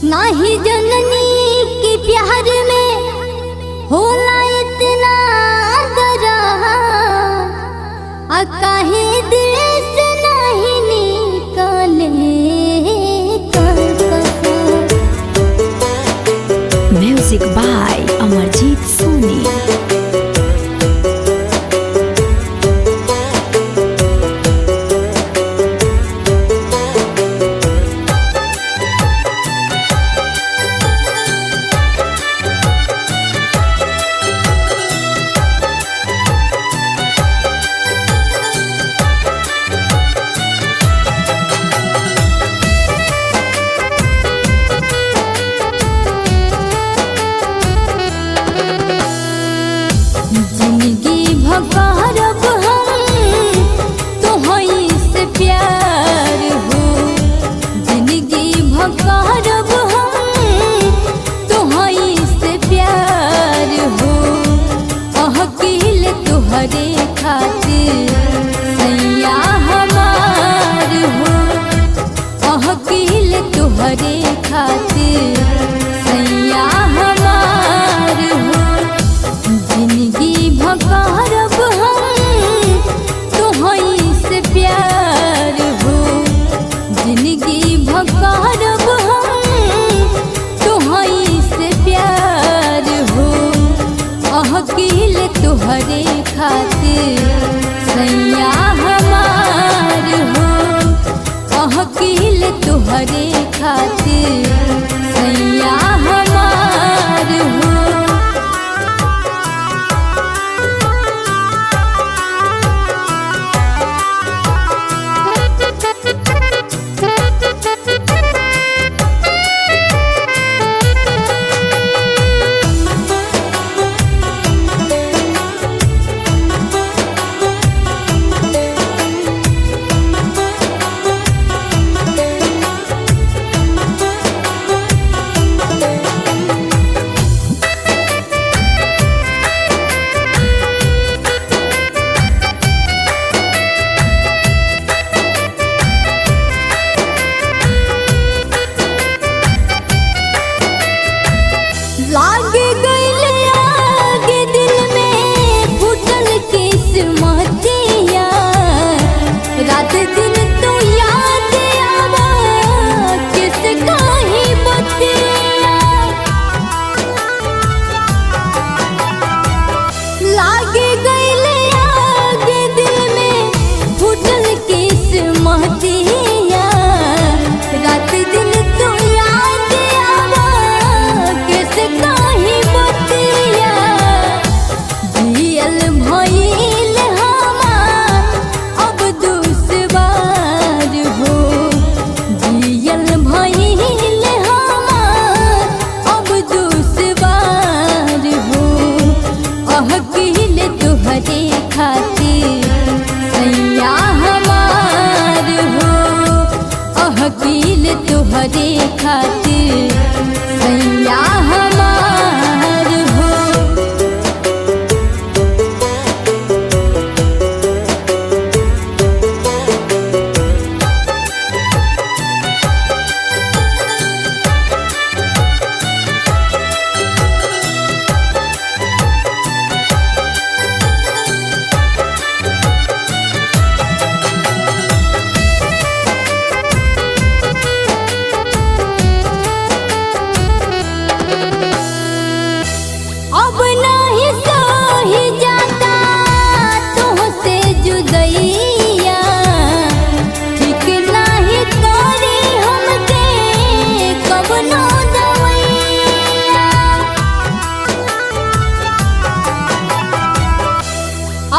नाही जननी की प्यार में होला इतना दरा, काहे दिल से नहीं निकाले म्यूजिक बाय अमरजीत सोनी। जिंदगी भकारब हम तोहई से प्यार हो, जिंदगी भकारब हम तोहई से प्यार हो। अहकील तुहरे खातिर सैया हमार हो, अहकील तुहरे खातिर सैया हमार हो। जिंदगी भकारब हम तोहई से प्यार हो, जिंदगी भकारब हम तोहई से प्यार हो। अहकील तुहरे खातिर सैया हमार हो, अहकील तुहरे खातिर सैया हमार हो। लागे गइले आगे दिल में फूटल किस्मतिया, रात दिन तो याद आवा किस काही बतिया। लागे गइले आगे दिल में फूटल किस्मतिया, रात दिन तो याद आवा किस काही बतिया। जियल भइल हमार अब दुश्वार हो, जियल भइल हमार अब दुश्वार हो। अहकील तुहरे खातिर सैया हमार हो, अहकील तुहरे खातिर सैया हमार हो। अब नहीं सही जाता तुहसे जुदैया, ठीक नहीं करी हमके कवनो दवैया।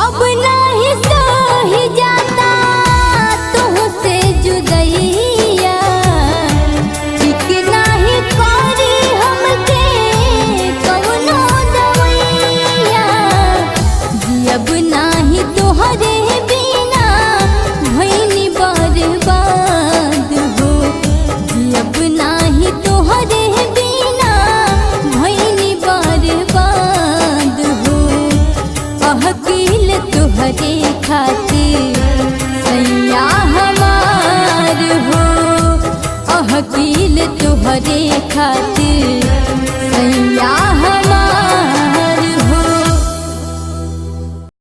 अब नहीं सही जाता तुहसे जुदैया, ठीक नहीं करी हमके कवनो दवैया। जियब नाही तोहरे बिना भइनी बर्बाद हो, जियब नाही तोहरे बिना भइनी बर्बाद हो। अहकील तुहरे खातिर सैया हमार हो, अहकील तुहरे तोहरे खातिर